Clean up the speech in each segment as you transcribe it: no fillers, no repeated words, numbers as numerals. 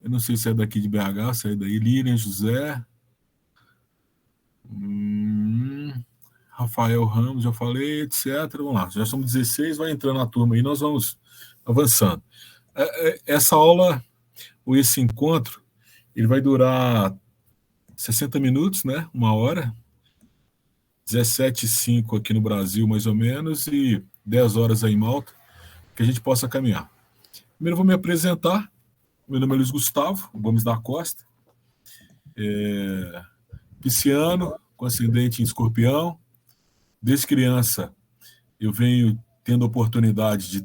Eu não sei se é daqui de BH, se é daí. Lilian José. Rafael Ramos, já falei, etc. Vamos lá, já somos 16, vai entrando a turma aí, nós vamos avançando. Essa aula, ou esse encontro, ele vai durar 60 minutos, né? Uma hora. 17h05 aqui no Brasil, mais ou menos, e 10 horas aí em Malta, que a gente possa caminhar. Primeiro eu vou me apresentar. Meu nome é Luiz Gustavo Gomes da Costa. Pisciano, com ascendente em Escorpião. Desde criança eu venho tendo a oportunidade de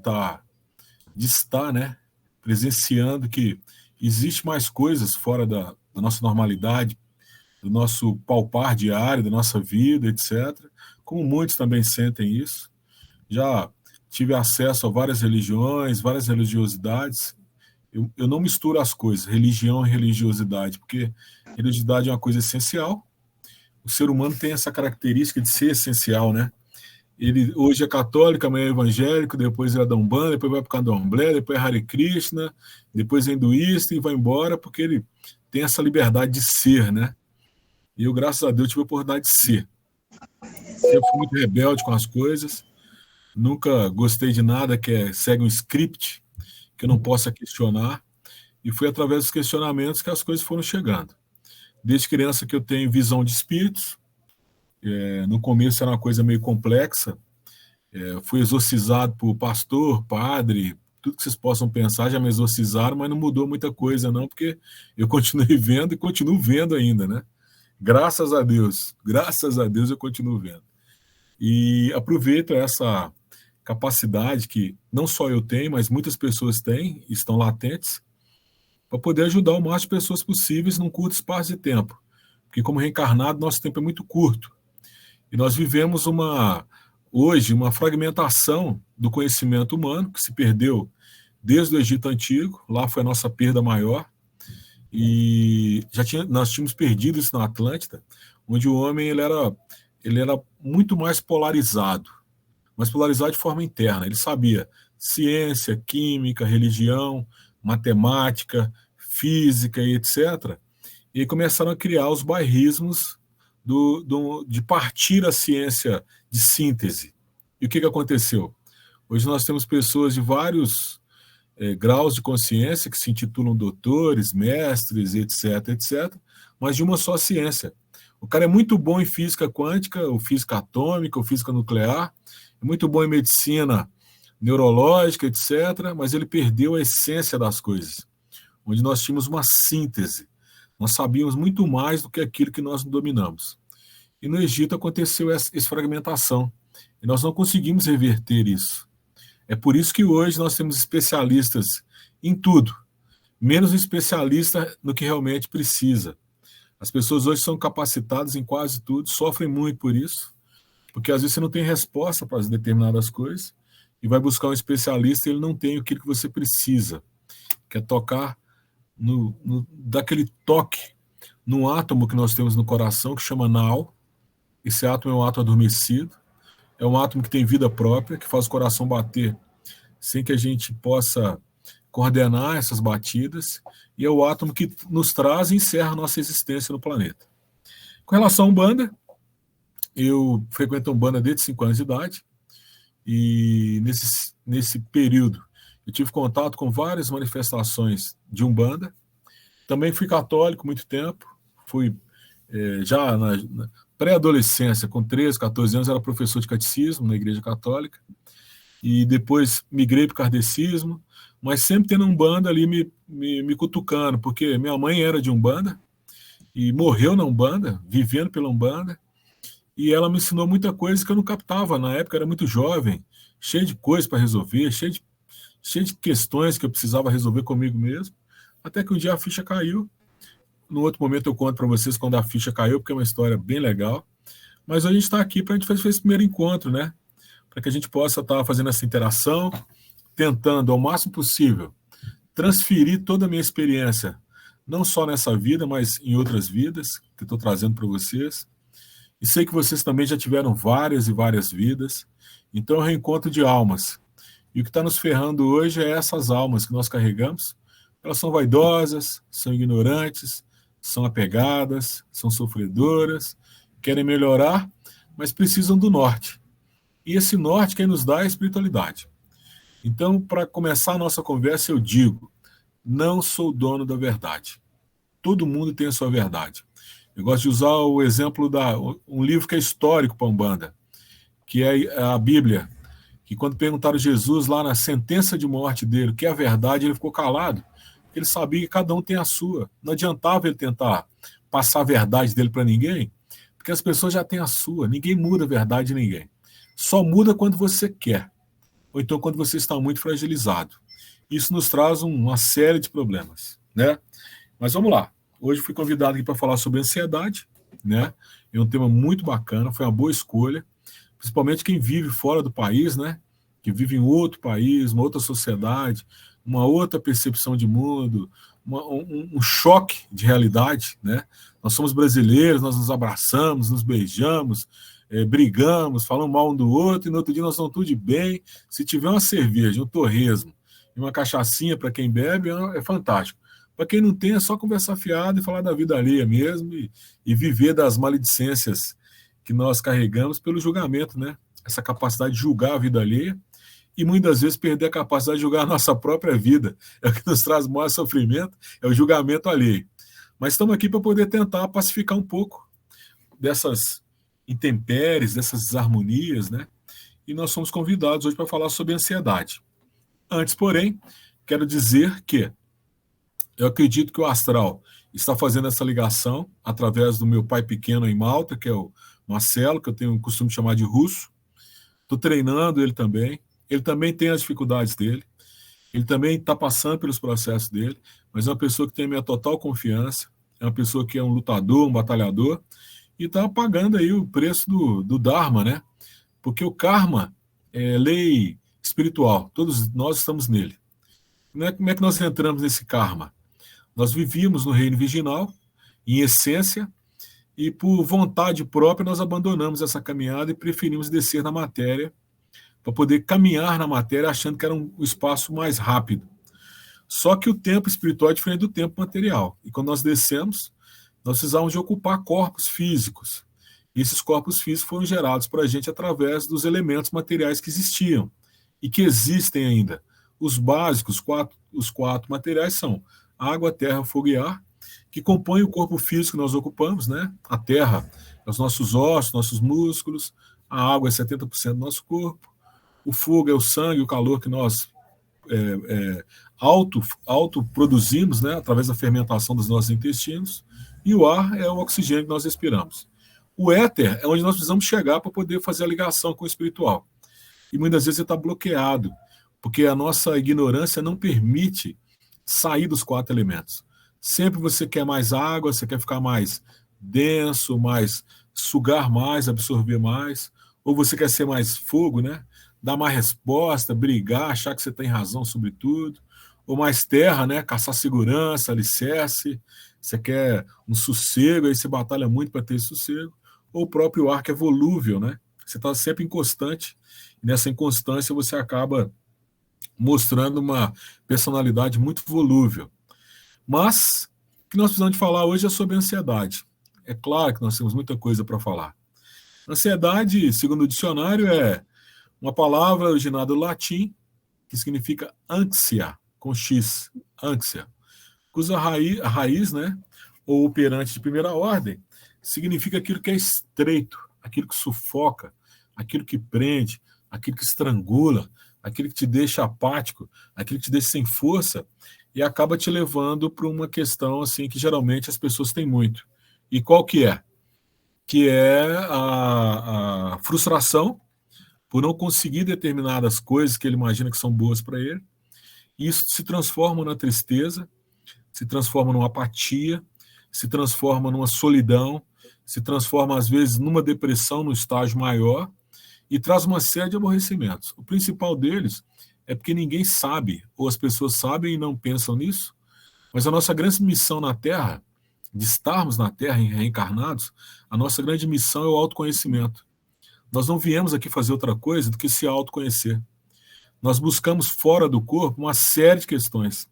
estar, né, presenciando que existe mais coisas fora da nossa normalidade, do nosso palpar diário, da nossa vida, etc. Como muitos também sentem isso. Já tive acesso a várias religiões, várias religiosidades. Eu não misturo as coisas, religião e religiosidade, porque religiosidade é uma coisa essencial. O ser humano tem essa característica de ser essencial, né? Ele hoje é católico, amanhã é evangélico, depois é da Umbanda, depois vai para o Candomblé, depois é Hare Krishna, depois é hinduísta e vai embora, porque ele tem essa liberdade de ser, né? E eu, graças a Deus, tive a oportunidade de ser. Sempre fui muito rebelde com as coisas, nunca gostei de nada que segue um script, que eu não possa questionar, e foi através dos questionamentos que as coisas foram chegando. Desde criança que eu tenho visão de espíritos, no começo era uma coisa meio complexa, fui exorcizado por pastor, padre, tudo que vocês possam pensar, já me exorcizaram, mas não mudou muita coisa não, porque eu continuei vendo e continuo vendo ainda, né? Graças a Deus eu continuo vendo. E aproveito essa capacidade que não só eu tenho, mas muitas pessoas têm, estão latentes, para poder ajudar o máximo de pessoas possíveis num curto espaço de tempo. Porque como reencarnado, nosso tempo é muito curto. E nós vivemos hoje uma fragmentação do conhecimento humano, que se perdeu desde o Egito Antigo, lá foi a nossa perda maior, e nós tínhamos perdido isso na Atlântida, onde o homem ele era muito mais polarizado, mas polarizado de forma interna. Ele sabia ciência, química, religião, matemática, física e etc. E começaram a criar os bairrismos de partir a ciência de síntese. E o que aconteceu? Hoje nós temos pessoas de vários graus de consciência que se intitulam doutores, mestres, etc., etc., mas de uma só ciência. O cara é muito bom em física quântica, ou física atômica, ou física nuclear, é muito bom em medicina neurológica, etc., mas ele perdeu a essência das coisas, onde nós tínhamos uma síntese. Nós sabíamos muito mais do que aquilo que nós dominamos. E no Egito aconteceu essa fragmentação, e nós não conseguimos reverter isso. É por isso que hoje nós temos especialistas em tudo, menos especialista no que realmente precisa. As pessoas hoje são capacitadas em quase tudo, sofrem muito por isso, porque às vezes você não tem resposta para determinadas coisas, e vai buscar um especialista e ele não tem aquilo que você precisa, que é tocar daquele toque no átomo que nós temos no coração, que chama nau. Esse átomo é um átomo adormecido, é um átomo que tem vida própria, que faz o coração bater sem que a gente possa coordenar essas batidas, e é o átomo que nos traz e encerra a nossa existência no planeta. Com relação à Umbanda, eu frequento a Umbanda desde 5 anos de idade, e nesse período eu tive contato com várias manifestações de Umbanda. Também fui católico muito tempo, fui já na pré-adolescência, com 13, 14 anos, era professor de catecismo na Igreja Católica, e depois migrei para o kardecismo, mas sempre tendo Umbanda ali me cutucando, porque minha mãe era de Umbanda, e morreu na Umbanda, vivendo pela Umbanda, e ela me ensinou muita coisa que eu não captava, na época era muito jovem, cheio de coisas para resolver, cheio de questões que eu precisava resolver comigo mesmo, até que um dia a ficha caiu. No outro momento eu conto para vocês quando a ficha caiu, porque é uma história bem legal, mas hoje a gente está aqui para a gente fazer esse primeiro encontro, né? Para que a gente possa estar fazendo essa interação, tentando ao máximo possível transferir toda a minha experiência, não só nessa vida, mas em outras vidas, que eu estou trazendo para vocês. E sei que vocês também já tiveram várias e várias vidas, então é um reencontro de almas. E o que está nos ferrando hoje é essas almas que nós carregamos, Elas são vaidosas, são ignorantes, são apegadas, são sofredoras, querem melhorar, mas precisam do norte. E esse norte quem nos dá é a espiritualidade. Então, para começar a nossa conversa, eu digo, não sou dono da verdade. Todo mundo tem a sua verdade. Eu gosto de usar o exemplo um livro que é histórico para a Umbanda, que é a Bíblia, que quando perguntaram a Jesus lá na sentença de morte dele, o que é a verdade, ele ficou calado. Ele sabia que cada um tem a sua. Não adiantava ele tentar passar a verdade dele para ninguém, porque as pessoas já têm a sua. Ninguém muda a verdade de ninguém. Só muda quando você quer, ou então quando você está muito fragilizado. Isso nos traz uma série de problemas, né? Mas vamos lá. Hoje fui convidado aqui para falar sobre ansiedade, né? É um tema muito bacana, foi uma boa escolha, principalmente quem vive fora do país, né? Que vive em outro país, uma outra sociedade, uma outra percepção de mundo, um choque de realidade, né? Nós somos brasileiros, nós nos abraçamos, nos beijamos, brigamos, falamos mal um do outro, e no outro dia nós estamos tudo de bem. Se tiver uma cerveja, um torresmo e uma cachaçinha para quem bebe, é fantástico. Para quem não tem, é só conversar fiado e falar da vida alheia mesmo e viver das maledicências que nós carregamos pelo julgamento, né? Essa capacidade de julgar a vida alheia e muitas vezes perder a capacidade de julgar a nossa própria vida. É o que nos traz maior sofrimento, é o julgamento alheio. Mas estamos aqui para poder tentar pacificar um pouco dessas intempéries, dessas desarmonias, né? E nós somos convidados hoje para falar sobre ansiedade. Antes, porém, quero dizer que eu acredito que o astral está fazendo essa ligação através do meu pai pequeno em Malta, que é o Marcelo, que eu tenho o costume de chamar de russo. Estou treinando ele também. Ele também tem as dificuldades dele. Ele também está passando pelos processos dele, mas é uma pessoa que tem a minha total confiança. É uma pessoa que é um lutador, um batalhador, e está pagando aí o preço do Dharma, né? Porque o karma é lei espiritual. Todos nós estamos nele. Como é que nós entramos nesse karma? Nós vivíamos no reino virginal, em essência, e por vontade própria nós abandonamos essa caminhada e preferimos descer na matéria para poder caminhar na matéria achando que era um espaço mais rápido. Só que o tempo espiritual é diferente do tempo material. E quando nós descemos, nós precisávamos de ocupar corpos físicos. E esses corpos físicos foram gerados para a gente através dos elementos materiais que existiam e que existem ainda. Os básicos, os quatro materiais são água, terra, fogo e ar, que compõem o corpo físico que nós ocupamos, né? A terra é os nossos ossos, nossos músculos, a água é 70% do nosso corpo, o fogo é o sangue, o calor que nós autoproduzimos, né? Através da fermentação dos nossos intestinos, e o ar é o oxigênio que nós respiramos. O éter é onde nós precisamos chegar para poder fazer a ligação com o espiritual. E muitas vezes você está bloqueado, porque a nossa ignorância não permite sair dos quatro elementos. Sempre você quer mais água, você quer ficar mais denso, sugar mais, absorver mais, ou você quer ser mais fogo, né? Dar mais resposta, brigar, achar que você tem razão sobre tudo, ou mais terra, né? Caçar segurança, alicerce, você quer um sossego, aí você batalha muito para ter esse sossego, ou o próprio ar que é volúvel, né? Você está sempre inconstante, e nessa inconstância você acaba mostrando uma personalidade muito volúvel. Mas o que nós precisamos de falar hoje é sobre ansiedade. É claro que nós temos muita coisa para falar. Ansiedade, segundo o dicionário, é uma palavra originada do latim que significa ânsia, com X, ânsia, cuja raiz, né, ou operante de primeira ordem, significa aquilo que é estreito, aquilo que sufoca, aquilo que prende, aquilo que estrangula, aquilo que te deixa apático, aquilo que te deixa sem força e acaba te levando para uma questão assim que geralmente as pessoas têm muito. E qual que é? Que é a frustração por não conseguir determinadas coisas que ele imagina que são boas para ele. E isso se transforma na tristeza, se transforma numa apatia, se transforma numa solidão, se transforma às vezes numa depressão no estágio maior, e traz uma série de aborrecimentos. O principal deles é porque ninguém sabe, ou as pessoas sabem e não pensam nisso, mas a nossa grande missão na Terra, de estarmos na Terra reencarnados, a nossa grande missão é o autoconhecimento. Nós não viemos aqui fazer outra coisa do que se autoconhecer. Nós buscamos fora do corpo uma série de questões.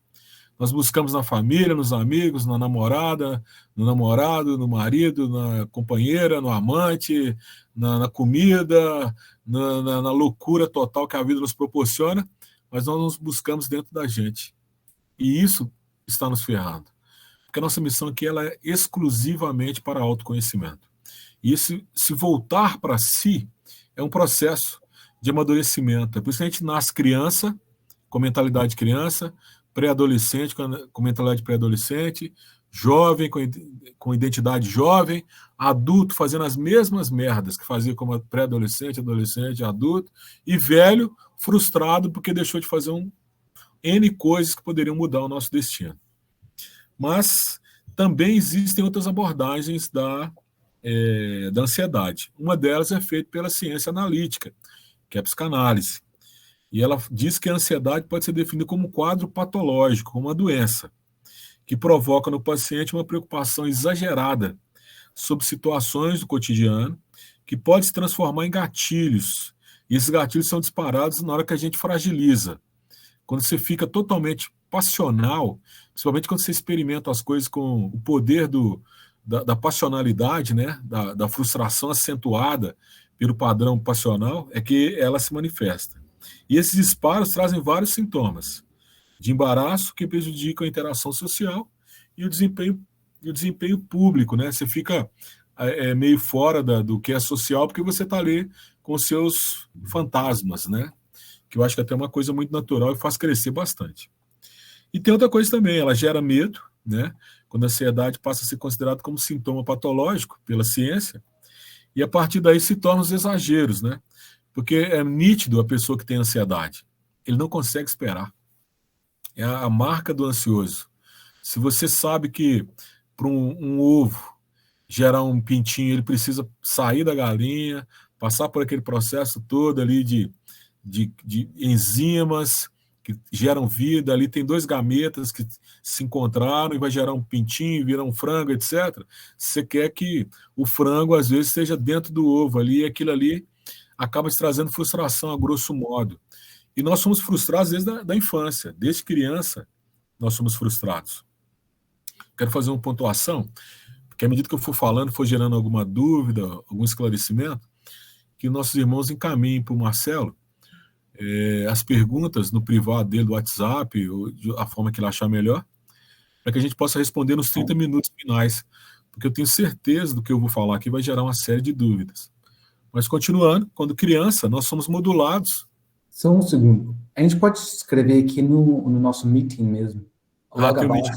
Nós buscamos na família, nos amigos, na namorada, no namorado, no marido, na companheira, no amante, na comida, na loucura total que a vida nos proporciona, mas nós nos buscamos dentro da gente. E isso está nos ferrando. Porque a nossa missão aqui ela é exclusivamente para autoconhecimento. E se voltar para si é um processo de amadurecimento. É por isso que a gente nasce criança, com mentalidade de criança, pré-adolescente com mentalidade de pré-adolescente, jovem com identidade jovem, adulto fazendo as mesmas merdas que fazia como pré-adolescente, adolescente, adulto, e velho frustrado porque deixou de fazer N coisas que poderiam mudar o nosso destino. Mas também existem outras abordagens da ansiedade. Uma delas é feita pela ciência analítica, que é a psicanálise. E ela diz que a ansiedade pode ser definida como um quadro patológico, como uma doença, que provoca no paciente uma preocupação exagerada sobre situações do cotidiano, que pode se transformar em gatilhos. E esses gatilhos são disparados na hora que a gente fragiliza. Quando você fica totalmente passional, principalmente quando você experimenta as coisas com o poder da passionalidade, né? da frustração acentuada pelo padrão passional, é que ela se manifesta. E esses disparos trazem vários sintomas de embaraço que prejudicam a interação social e o desempenho público, né? Você fica meio fora do que é social porque você está ali com seus fantasmas, né? Que eu acho que até é uma coisa muito natural e faz crescer bastante. E tem outra coisa também, ela gera medo, né? Quando a ansiedade passa a ser considerada como sintoma patológico pela ciência, e a partir daí se tornam os exageros, né? Porque é nítido a pessoa que tem ansiedade. Ele não consegue esperar. É a marca do ansioso. Se você sabe que para um ovo gerar um pintinho, ele precisa sair da galinha, passar por aquele processo todo ali de enzimas que geram vida, ali tem dois gametas que se encontraram e vai gerar um pintinho, virar um frango, etc. Você quer que o frango, às vezes, esteja dentro do ovo ali, e aquilo ali acaba te trazendo frustração, a grosso modo. E nós somos frustrados desde da infância, desde criança nós somos frustrados. Quero fazer uma pontuação, porque à medida que eu for falando, for gerando alguma dúvida, algum esclarecimento, que nossos irmãos encaminhem para o Marcelo as perguntas no privado dele, do WhatsApp, ou a forma que ele achar melhor, para que a gente possa responder nos 30 minutos finais, porque eu tenho certeza do que eu vou falar aqui vai gerar uma série de dúvidas. Mas continuando, quando criança, nós somos modulados. Só um segundo. A gente pode escrever aqui no nosso meeting mesmo. Logo abaixo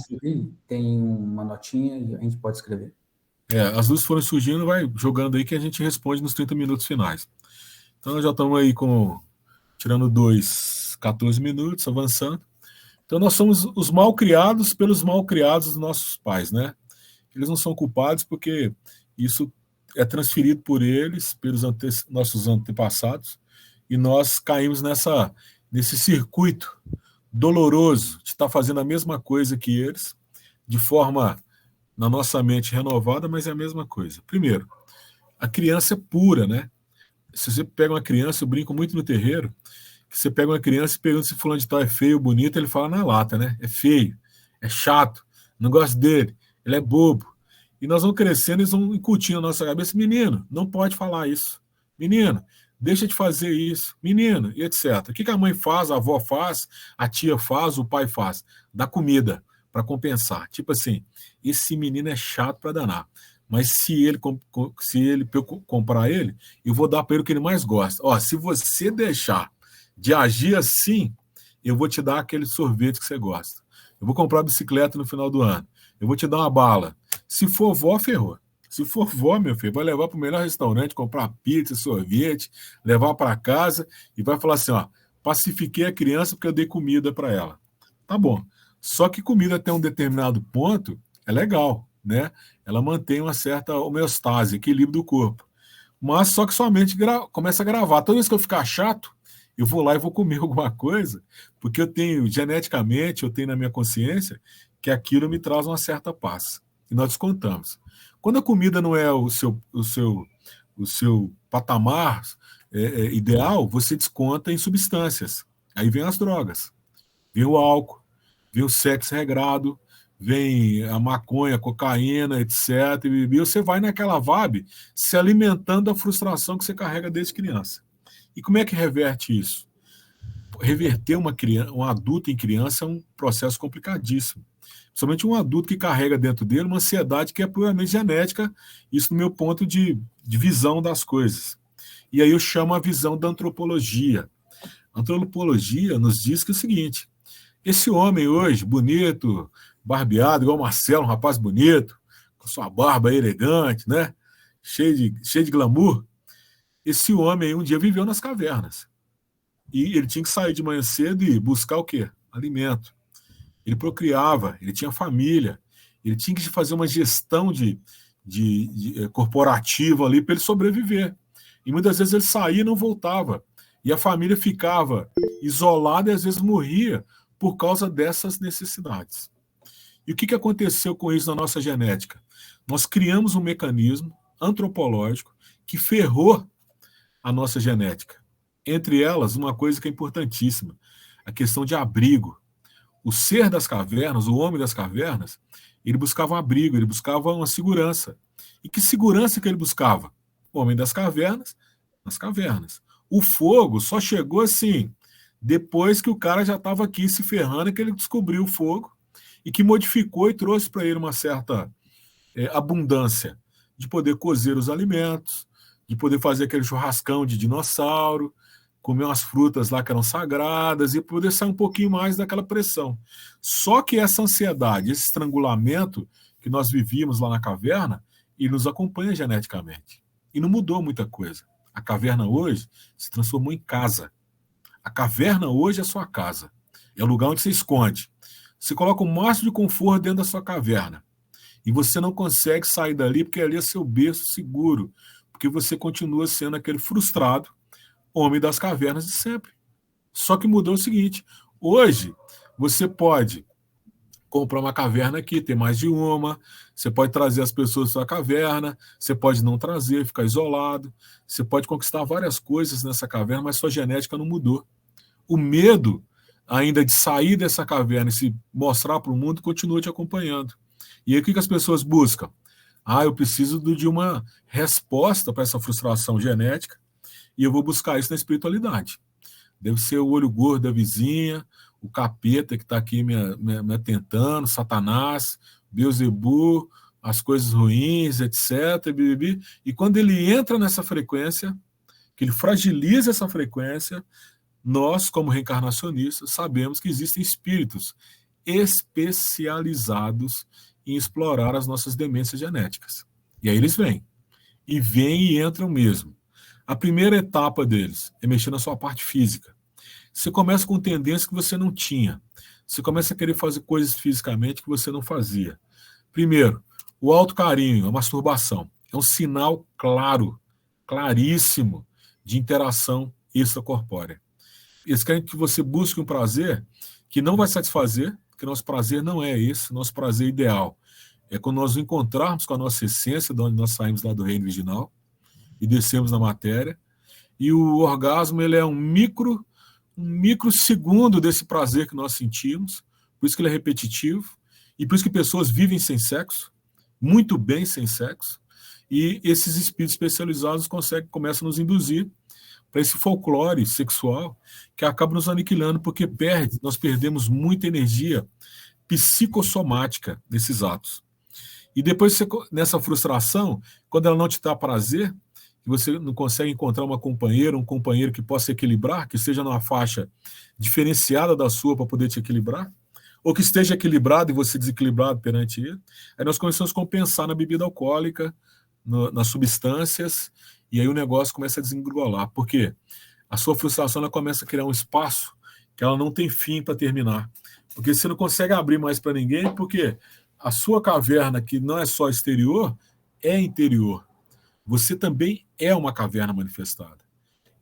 tem uma notinha e a gente pode escrever. As luzes foram surgindo, vai jogando aí que a gente responde nos 30 minutos finais. Então nós já estamos aí tirando 14 minutos, avançando. Então nós somos os mal criados pelos mal criados dos nossos pais, né? Eles não são culpados porque isso é transferido por eles, pelos nossos antepassados, e nós caímos nesse circuito doloroso de estar fazendo a mesma coisa que eles, de forma, na nossa mente, renovada, mas é a mesma coisa. Primeiro, a criança é pura, né? Se você pega uma criança, eu brinco muito no terreiro, que você pega uma criança e pergunta se fulano de tal é feio ou bonito, ele fala na lata, né? É feio, é chato, não gosto dele, ele é bobo. E nós vamos crescendo, eles vão incutindo na nossa cabeça, menino, não pode falar isso. Menino, deixa de fazer isso. Menino, e etc. O que a mãe faz, a avó faz, a tia faz, o pai faz? Dá comida para compensar. Tipo assim, esse menino é chato para danar. Mas se eu comprar ele, eu vou dar para ele o que ele mais gosta. Ó, se você deixar de agir assim, eu vou te dar aquele sorvete que você gosta. Eu vou comprar a bicicleta no final do ano. Eu vou te dar uma bala. Se for vó, ferrou. Se for vó, meu filho, vai levar para o melhor restaurante, comprar pizza, sorvete, levar para casa e vai falar assim, ó, pacifiquei a criança porque eu dei comida para ela. Tá bom. Só que comida até um determinado ponto é legal, né? Ela mantém uma certa homeostase, equilíbrio do corpo. Mas só que sua mente começa a gravar. Toda vez que eu ficar chato, eu vou lá e vou comer alguma coisa, porque eu tenho, geneticamente, eu tenho na minha consciência que aquilo me traz uma certa paz. E nós descontamos. Quando a comida não é o seu patamar ideal, você desconta em substâncias. Aí vem as drogas, vem o álcool, vem o sexo regrado, vem a maconha, a cocaína, etc. E você vai naquela vibe se alimentando da frustração que você carrega desde criança. E como é que reverte isso? Reverter um adulto em criança é um processo complicadíssimo. Principalmente um adulto que carrega dentro dele uma ansiedade que é puramente genética, isso no meu ponto de visão das coisas. E aí eu chamo a visão da antropologia. A antropologia nos diz que é o seguinte: esse homem hoje, bonito, barbeado, igual o Marcelo, um rapaz bonito, com sua barba elegante, né? Cheio de glamour, esse homem um dia viveu nas cavernas. E ele tinha que sair de manhã cedo e buscar o quê? Alimento. Ele procriava, ele tinha família, ele tinha que fazer uma gestão de corporativa ali para ele sobreviver. E muitas vezes ele saía e não voltava. E a família ficava isolada e às vezes morria por causa dessas necessidades. E o que aconteceu com isso na nossa genética? Nós criamos um mecanismo antropológico que ferrou a nossa genética. Entre elas, uma coisa que é importantíssima, a questão de abrigo. O ser das cavernas, o homem das cavernas, ele buscava um abrigo, ele buscava uma segurança. E que segurança que ele buscava? O homem das cavernas, nas cavernas. O fogo só chegou assim, depois que o cara já estava aqui se ferrando, que ele descobriu o fogo e que modificou e trouxe para ele uma certa abundância de poder cozer os alimentos, de poder fazer aquele churrascão de dinossauro, comer umas frutas lá que eram sagradas e poder sair um pouquinho mais daquela pressão. Só que essa ansiedade, esse estrangulamento que nós vivíamos lá na caverna, ele nos acompanha geneticamente. E não mudou muita coisa. A caverna hoje se transformou em casa. A caverna hoje é sua casa. É o lugar onde você esconde. Você coloca o máximo de conforto dentro da sua caverna. E você não consegue sair dali porque ali é seu berço seguro. Porque você continua sendo aquele frustrado homem das cavernas de sempre. Só que mudou o seguinte: hoje você pode comprar uma caverna aqui, ter mais de uma, você pode trazer as pessoas para sua caverna, você pode não trazer, ficar isolado, você pode conquistar várias coisas nessa caverna, mas sua genética não mudou. O medo ainda de sair dessa caverna e se mostrar para o mundo continua te acompanhando. E aí o que as pessoas buscam? Eu preciso de uma resposta para essa frustração genética e eu vou buscar isso na espiritualidade. Deve ser o olho gordo da vizinha, o capeta que está aqui me atentando, Satanás, Beelzebub, as coisas ruins, etc. E quando ele entra nessa frequência, que ele fragiliza essa frequência, nós, como reencarnacionistas, sabemos que existem espíritos especializados em explorar as nossas demências genéticas. E aí eles vêm. E vêm e entram mesmo. A primeira etapa deles é mexer na sua parte física. Você começa com tendências que você não tinha. Você começa a querer fazer coisas fisicamente que você não fazia. Primeiro, o autocarinho, a masturbação. É um sinal claro, claríssimo, de interação extracorpórea. Eles querem que você busque um prazer que não vai satisfazer, porque nosso prazer não é esse, nosso prazer ideal. É quando nós nos encontrarmos com a nossa essência, de onde nós saímos lá do reino virginal, e descemos na matéria, e o orgasmo ele é um microsegundo desse prazer que nós sentimos, por isso que ele é repetitivo, e por isso que pessoas vivem sem sexo, muito bem sem sexo, e esses espíritos especializados começam a nos induzir para esse folclore sexual que acaba nos aniquilando, porque nós perdemos muita energia psicossomática nesses atos. E depois, nessa frustração, quando ela não te dá prazer, que você não consegue encontrar uma companheira, um companheiro que possa equilibrar, que esteja numa faixa diferenciada da sua para poder te equilibrar, ou que esteja equilibrado e você desequilibrado perante ele, aí nós começamos a compensar na bebida alcoólica, nas substâncias, e aí o negócio começa a desengolar. Por quê? A sua frustração ela começa a criar um espaço que ela não tem fim para terminar. Porque você não consegue abrir mais para ninguém, porque a sua caverna, que não é só exterior, é interior. Você também é uma caverna manifestada.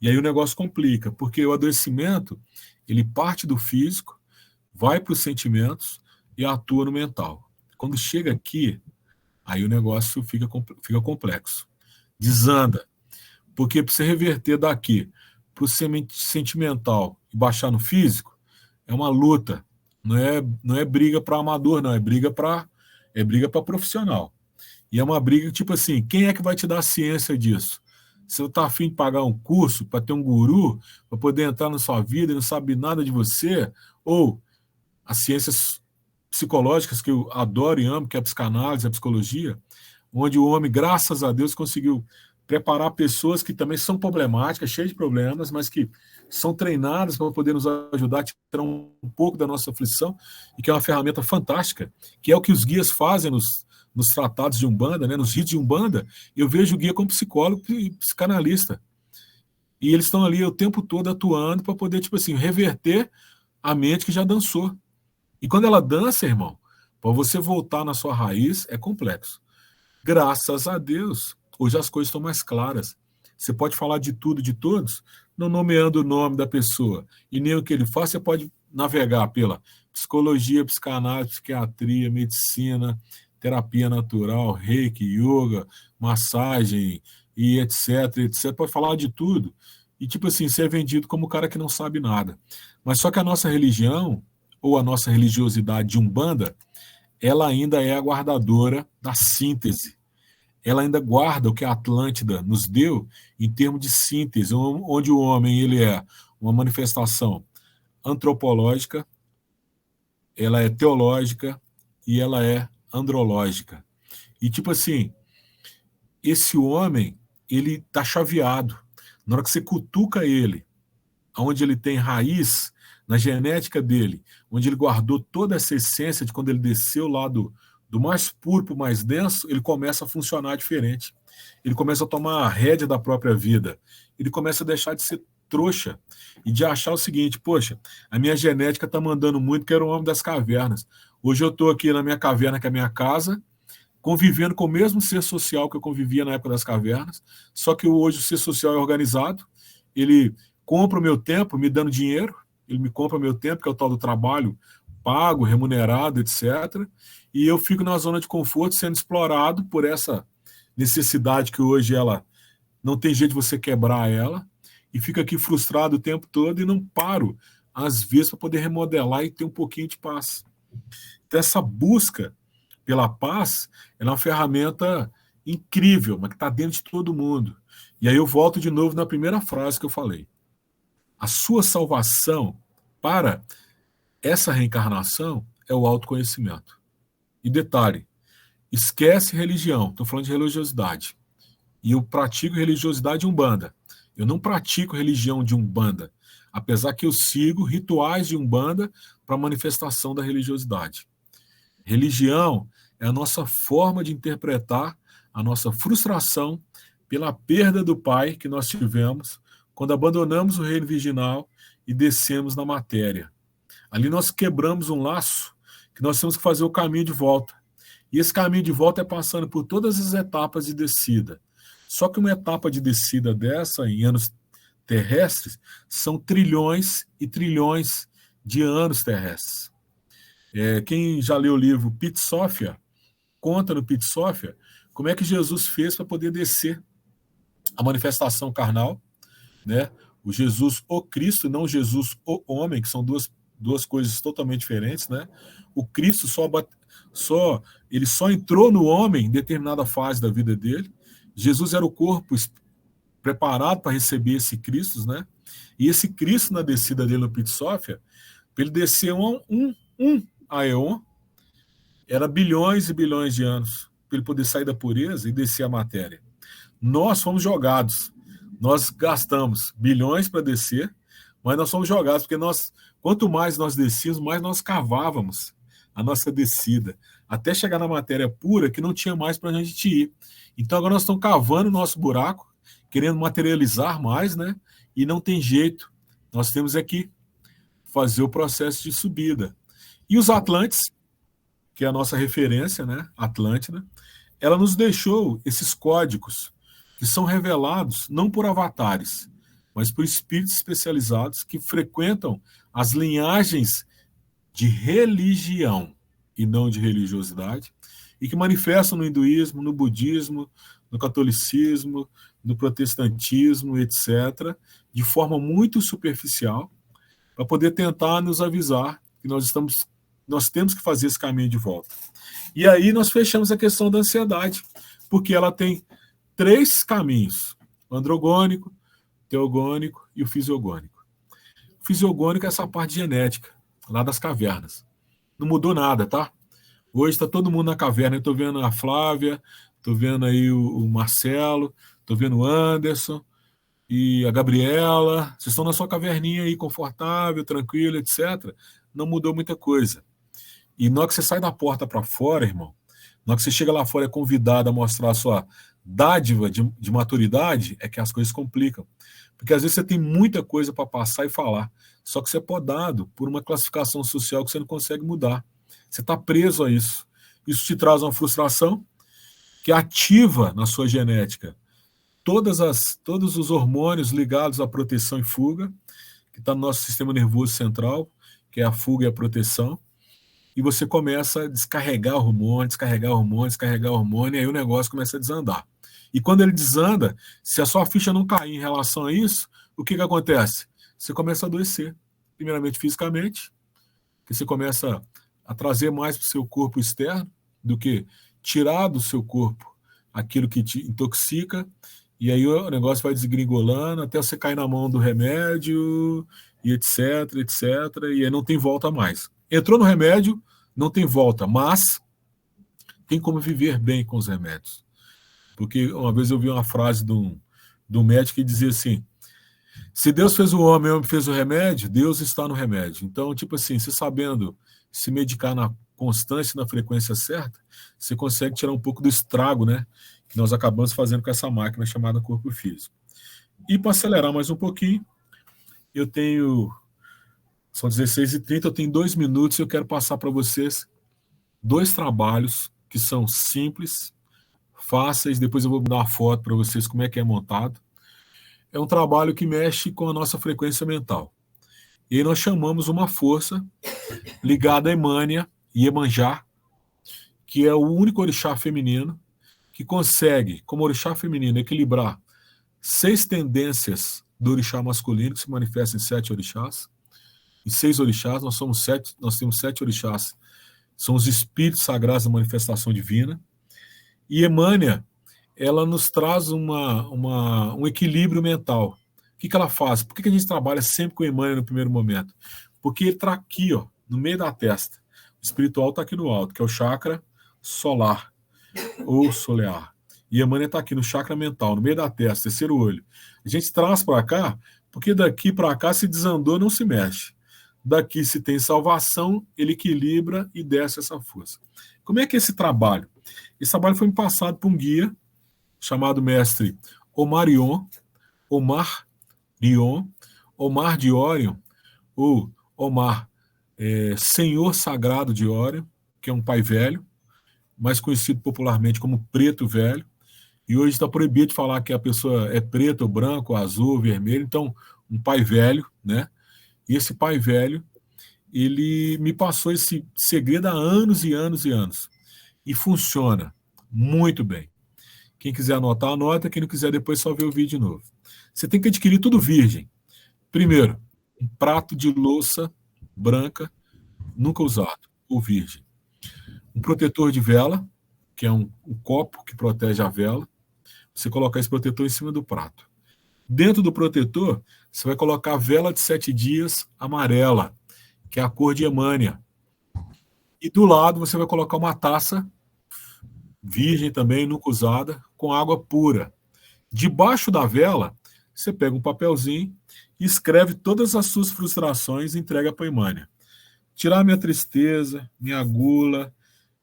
E aí o negócio complica, porque o adoecimento, ele parte do físico, vai para os sentimentos e atua no mental. Quando chega aqui, aí o negócio fica complexo. Desanda. Porque para você reverter daqui para o sentimental e baixar no físico, é uma luta. Não é briga para amador, não, é briga para profissional. E é uma briga tipo assim, quem é que vai te dar a ciência disso? Se você está afim de pagar um curso para ter um guru, para poder entrar na sua vida e não sabe nada de você, ou as ciências psicológicas que eu adoro e amo, que é a psicanálise, a psicologia, onde o homem, graças a Deus, conseguiu preparar pessoas que também são problemáticas, cheias de problemas, mas que são treinadas para poder nos ajudar a tirar um pouco da nossa aflição, e que é uma ferramenta fantástica, que é o que os guias fazem nos tratados de Umbanda, né, nos ritos de Umbanda. Eu vejo o guia como psicólogo e psicanalista. E eles estão ali o tempo todo atuando para poder, tipo assim, reverter a mente que já dançou. E quando ela dança, irmão, para você voltar na sua raiz, é complexo. Graças a Deus, hoje as coisas estão mais claras. Você pode falar de tudo, de todos, não nomeando o nome da pessoa e nem o que ele faz. Você pode navegar pela psicologia, psicanálise, psiquiatria, medicina, terapia natural, reiki, yoga, massagem e etc, etc. Pode falar de tudo. E, tipo assim, ser vendido como o cara que não sabe nada. Mas só que a nossa religião, ou a nossa religiosidade de Umbanda, ela ainda é a guardadora da síntese. Ela ainda guarda o que a Atlântida nos deu em termos de síntese, onde o homem ele é uma manifestação antropológica, ela é teológica e ela é andrológica. E tipo assim, esse homem, ele tá chaveado. Na hora que você cutuca ele, onde ele tem raiz na genética dele, onde ele guardou toda essa essência de quando ele desceu lá do mais puro para o mais denso, ele começa a funcionar diferente. Ele começa a tomar a rédea da própria vida. Ele começa a deixar de ser trouxa e de achar o seguinte, poxa, a minha genética está mandando muito, que era o homem das cavernas. Hoje eu estou aqui na minha caverna, que é a minha casa, convivendo com o mesmo ser social que eu convivia na época das cavernas, só que hoje o ser social é organizado, ele compra o meu tempo me dando dinheiro, ele me compra o meu tempo, que é o tal do trabalho pago, remunerado, etc. E eu fico na zona de conforto sendo explorado por essa necessidade que hoje ela não tem jeito de você quebrar ela, e fico aqui frustrado o tempo todo e não paro, às vezes, para poder remodelar e ter um pouquinho de paz. Então, essa busca pela paz é uma ferramenta incrível, mas que está dentro de todo mundo. E aí eu volto de novo na primeira frase que eu falei. A sua salvação para essa reencarnação é o autoconhecimento. E detalhe, esquece religião, estou falando de religiosidade. E eu pratico religiosidade Umbanda. Eu não pratico religião de Umbanda, apesar que eu sigo rituais de Umbanda para manifestação da religiosidade. Religião é a nossa forma de interpretar a nossa frustração pela perda do pai que nós tivemos quando abandonamos o reino virginal e descemos na matéria. Ali nós quebramos um laço que nós temos que fazer o caminho de volta. E esse caminho de volta é passando por todas as etapas de descida. Só que uma etapa de descida dessa, em anos terrestres, são trilhões e trilhões de anos terrestres. Quem já leu o livro Pit Sophia, conta no Pit Sophia como é que Jesus fez para poder descer a manifestação carnal, né? O Jesus, o Cristo, não Jesus, o homem, que são duas coisas totalmente diferentes, né? O Cristo ele só entrou no homem em determinada fase da vida dele. Jesus era o corpo preparado para receber esse Cristo, né? E esse Cristo, na descida dele no Pit Sophia, para ele descer um aeon, era bilhões e bilhões de anos, para ele poder sair da pureza e descer a matéria. Nós fomos jogados, nós gastamos bilhões para descer, mas nós fomos jogados, porque quanto mais nós descíamos, mais nós cavávamos a nossa descida, até chegar na matéria pura que não tinha mais para a gente ir. Então agora nós estamos cavando o nosso buraco, querendo materializar mais, né? E não tem jeito. Nós temos que fazer o processo de subida. E os Atlantes, que é a nossa referência, né? Atlântida, ela nos deixou esses códigos que são revelados não por avatares, mas por espíritos especializados que frequentam as linhagens de religião e não de religiosidade, e que manifestam no hinduísmo, no budismo, no catolicismo, no protestantismo, etc., de forma muito superficial, para poder tentar nos avisar que nós estamos Nós temos que fazer esse caminho de volta. E aí nós fechamos a questão da ansiedade, porque ela tem 3 caminhos: o androgônico, o teogônico e o fisiogônico. O fisiogônico é essa parte genética, lá das cavernas. Não mudou nada, tá? Hoje está todo mundo na caverna. Eu estou vendo a Flávia, estou vendo aí o Marcelo, estou vendo o Anderson e a Gabriela. Vocês estão na sua caverninha aí, confortável, tranquilo, etc. Não mudou muita coisa. E na hora que você sai da porta para fora, irmão, na hora que você chega lá fora e é convidado a mostrar a sua dádiva de maturidade, é que as coisas complicam. Porque às vezes você tem muita coisa para passar e falar, só que você é podado por uma classificação social que você não consegue mudar. Você está preso a isso. Isso te traz uma frustração que ativa na sua genética todos os hormônios ligados à proteção e fuga, que está no nosso sistema nervoso central, que é a fuga e a proteção, e você começa a descarregar hormônio, e aí o negócio começa a desandar. E quando ele desanda, se a sua ficha não cair em relação a isso, o que acontece? Você começa a adoecer, primeiramente fisicamente, que você começa a trazer mais para o seu corpo externo do que tirar do seu corpo aquilo que te intoxica, e aí o negócio vai desgringolando até você cair na mão do remédio, e etc, e aí não tem volta mais. Entrou no remédio, não tem volta, mas tem como viver bem com os remédios. Porque uma vez eu vi uma frase de um médico que dizia assim: se Deus fez o homem fez o remédio, Deus está no remédio. Então, tipo assim, você sabendo se medicar na constância e na frequência certa, você consegue tirar um pouco do estrago, né, que nós acabamos fazendo com essa máquina chamada corpo físico. E para acelerar mais um pouquinho, são 16h30, eu tenho 2 minutos e eu quero passar para vocês 2 trabalhos que são simples, fáceis, depois eu vou dar uma foto para vocês como é que é montado. É um trabalho que mexe com a nossa frequência mental. E aí nós chamamos uma força ligada a Emânia e Iemanjá, que é o único orixá feminino que consegue, como orixá feminino, equilibrar 6 tendências do orixá masculino, que se manifestam em 7 orixás. Em 6 orixás, nós temos 7 orixás, são os espíritos sagrados da manifestação divina. E Emânia, ela nos traz um equilíbrio mental. O que ela faz? Por que a gente trabalha sempre com Emânia no primeiro momento? Porque ele está aqui, ó, no meio da testa. O espiritual está aqui no alto, que é o chakra solar, ou solear. E Emânia está aqui no chakra mental, no meio da testa, terceiro olho. A gente traz para cá, porque daqui para cá, se desandou, não se mexe. Daqui, se tem salvação, ele equilibra e desce essa força. Como é que é esse trabalho? Esse trabalho foi me passado por um guia chamado mestre Omar de Órion, ou Omar, Senhor Sagrado de Órion, que é um pai velho, mais conhecido popularmente como Preto Velho, e hoje está proibido de falar que a pessoa é preto, ou branco, ou azul, ou vermelho, então um pai velho, né? E esse pai velho, ele me passou esse segredo há anos e anos e anos. E funciona muito bem. Quem quiser anotar, anota. Quem não quiser, depois só vê o vídeo de novo. Você tem que adquirir tudo virgem. Primeiro, um prato de louça branca, nunca usado, ou virgem. Um protetor de vela, que é um copo que protege a vela. Você colocar esse protetor em cima do prato. Dentro do protetor, você vai colocar a vela de 7 dias amarela, que é a cor de Emânia. E do lado você vai colocar uma taça, virgem também, nunca usada, com água pura. Debaixo da vela, você pega um papelzinho e escreve todas as suas frustrações e entrega para a Emânia. Tirar minha tristeza, minha gula,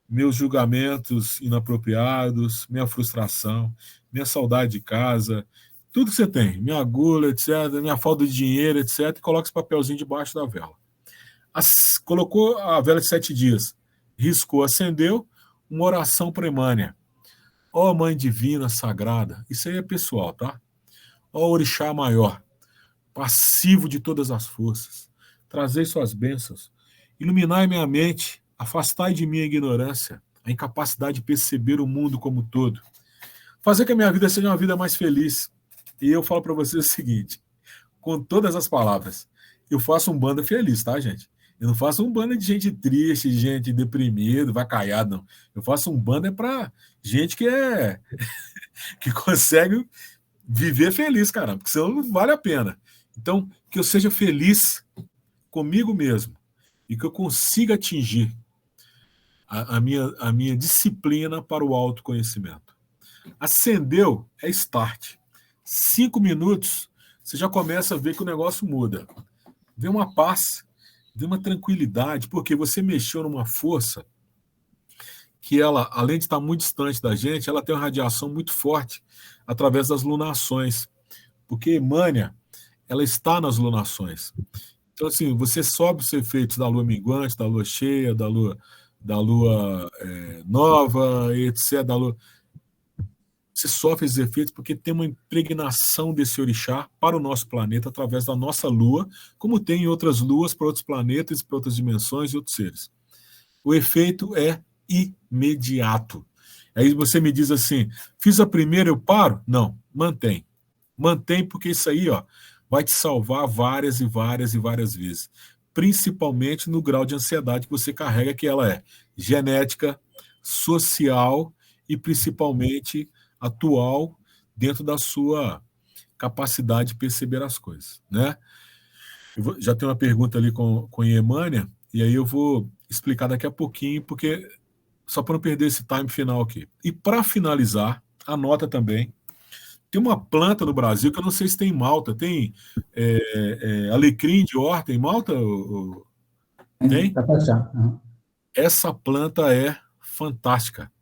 meus julgamentos inapropriados, minha frustração, minha saudade de casa, tudo que você tem, minha gula, etc., minha falta de dinheiro, etc., e coloca esse papelzinho debaixo da vela. Colocou a vela de 7 dias, riscou, acendeu, uma oração para Emânia. Ó Mãe Divina, Sagrada, isso aí é pessoal, tá? Ó Orixá Maior, passivo de todas as forças, trazei suas bênçãos, iluminai minha mente, afastai de mim a ignorância, a incapacidade de perceber o mundo como um todo, fazer que a minha vida seja uma vida mais feliz. E eu falo para vocês o seguinte, com todas as palavras, eu faço um banda feliz, tá, gente? Eu não faço um banda de gente triste, de gente deprimida, vacaiada, não. Eu faço um banda para gente que consegue viver feliz, caramba, porque senão não vale a pena. Então, que eu seja feliz comigo mesmo e que eu consiga atingir a minha disciplina para o autoconhecimento. Acendeu é start. 5 minutos, você já começa a ver que o negócio muda. Vê uma paz, vê uma tranquilidade, porque você mexeu numa força que ela, além de estar muito distante da gente, ela tem uma radiação muito forte através das lunações. Porque Emânia, ela está nas lunações. Então, assim, você sobe os efeitos da lua minguante, da lua cheia, da lua nova, etc. Você sofre esses efeitos porque tem uma impregnação desse orixá para o nosso planeta através da nossa lua, como tem em outras luas para outros planetas, para outras dimensões e outros seres. O efeito é imediato. Aí você me diz assim, fiz a primeira, eu paro? Não, mantém. Mantém, porque isso aí vai te salvar várias e várias e várias vezes. Principalmente no grau de ansiedade que você carrega, que ela é genética, social e principalmente atual dentro da sua capacidade de perceber as coisas, né? Já tem uma pergunta ali com Iemânia, e aí eu vou explicar daqui a pouquinho, porque só para não perder esse time final aqui. E para finalizar, anota também, tem uma planta no Brasil que eu não sei se tem em Malta, tem alecrim de horta em Malta? Tem? Essa planta é fantástica.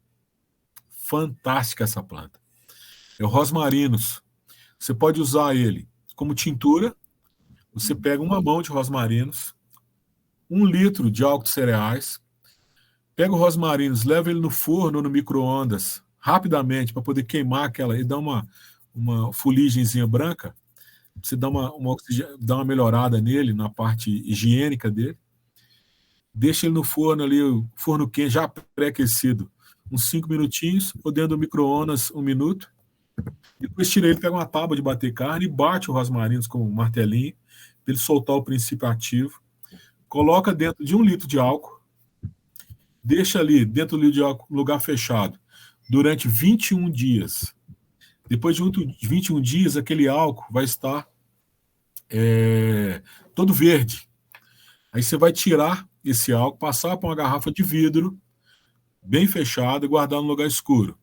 Fantástica essa planta. É o rosmarinus. Você pode usar ele como tintura. Você pega uma mão de rosmarinus, 1 litro de álcool de cereais, pega o rosmarinus, leva ele no forno ou no micro-ondas rapidamente para poder queimar aquela e dar uma fuligenzinha branca. Você dá uma melhorada nele, na parte higiênica dele. Deixa ele no forno ali, o forno quente, já pré-aquecido, uns 5 minutinhos, ou dentro do micro-ondas 1 minuto. Depois tira ele, pega uma tábua de bater carne e bate o rosmarinus com um martelinho, para ele soltar o princípio ativo. Coloca dentro de 1 litro de álcool, deixa ali dentro do litro de álcool, lugar fechado, durante 21 dias. Depois de 21 dias, aquele álcool vai estar todo verde. Aí você vai tirar esse álcool, passar para uma garrafa de vidro, bem fechada, e guardar no lugar escuro.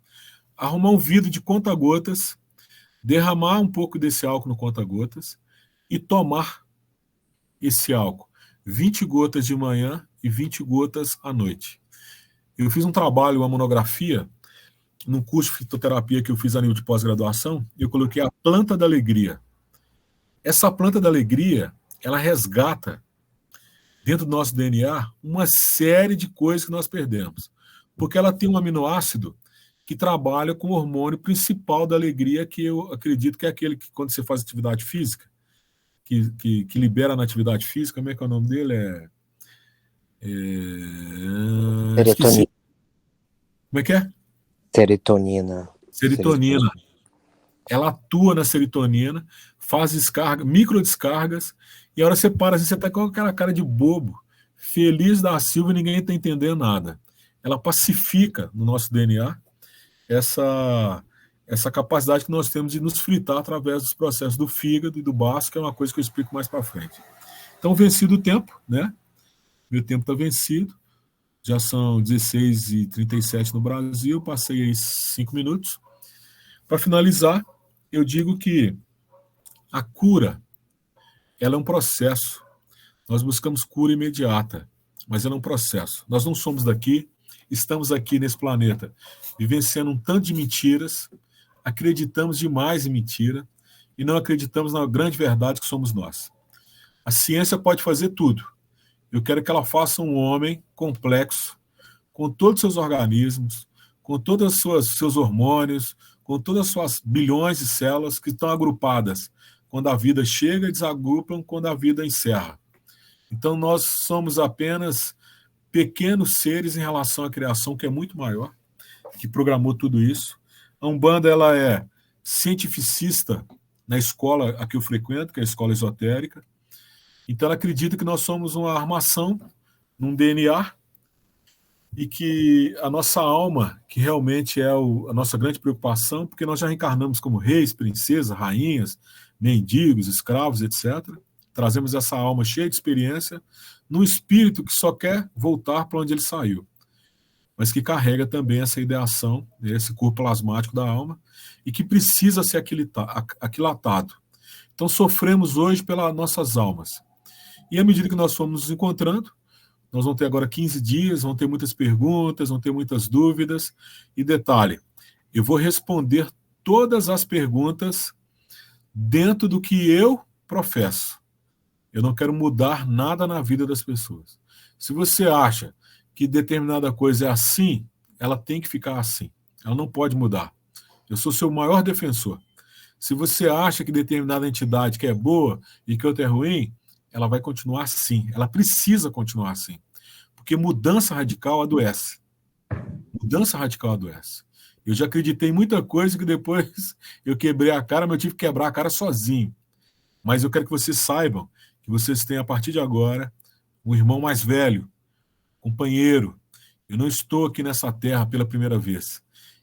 Arrumar um vidro de conta-gotas, derramar um pouco desse álcool no conta-gotas e tomar esse álcool. 20 gotas de manhã e 20 gotas à noite. Eu fiz um trabalho, uma monografia, num curso de fitoterapia que eu fiz a nível de pós-graduação, eu coloquei a planta da alegria. Essa planta da alegria, ela resgata, dentro do nosso DNA, uma série de coisas que nós perdemos. Porque ela tem um aminoácido que trabalha com o hormônio principal da alegria, que eu acredito que é aquele que, quando você faz atividade física, que libera na atividade física, como é que é o nome dele? Esqueci. Como é que é? Serotonina. Serotonina. Ela atua na serotonina, faz descarga, microdescargas, e a hora que você para, assim, você está com aquela cara de bobo, feliz da Silva e ninguém está entendendo nada. Ela pacifica no nosso DNA essa capacidade que nós temos de nos fritar através dos processos do fígado e do baço, que é uma coisa que eu explico mais para frente. Então, vencido o tempo, né? Meu tempo está vencido. Já são 16h37 no Brasil, passei aí 5 minutos. Para finalizar, eu digo que a cura, ela é um processo. Nós buscamos cura imediata, mas ela é um processo. Nós não somos daqui, estamos aqui nesse planeta, vivenciando um tanto de mentiras, acreditamos demais em mentira e não acreditamos na grande verdade que somos nós. A ciência pode fazer tudo. Eu quero que ela faça um homem complexo, com todos os seus organismos, com todos os seus hormônios, com todas as suas bilhões de células que estão agrupadas quando a vida chega e desagrupam quando a vida encerra. Então, nós somos apenas pequenos seres em relação à criação, que é muito maior, que programou tudo isso. A Umbanda, ela é cientificista na escola a que eu frequento, que é a escola esotérica. Então ela acredita que nós somos uma armação num DNA e que a nossa alma, que realmente é a nossa grande preocupação, porque nós já reencarnamos como reis, princesas, rainhas, mendigos, escravos, etc. Trazemos essa alma cheia de experiência num espírito que só quer voltar para onde ele saiu, mas que carrega também essa ideação, esse corpo plasmático da alma, e que precisa ser aquilatado. Então sofremos hoje pelas nossas almas. E à medida que nós fomos nos encontrando, nós vamos ter agora 15 dias, vão ter muitas perguntas, vão ter muitas dúvidas. E detalhe, eu vou responder todas as perguntas dentro do que eu professo. Eu não quero mudar nada na vida das pessoas. Se você acha que determinada coisa é assim, ela tem que ficar assim. Ela não pode mudar. Eu sou seu maior defensor. Se você acha que determinada entidade que é boa e que outra é ruim, ela vai continuar assim. Ela precisa continuar assim. Porque mudança radical adoece. Mudança radical adoece. Eu já acreditei em muita coisa que depois eu quebrei a cara, mas eu tive que quebrar a cara sozinho. Mas eu quero que vocês saibam que vocês têm, a partir de agora, um irmão mais velho, companheiro. Eu não estou aqui nessa terra pela primeira vez.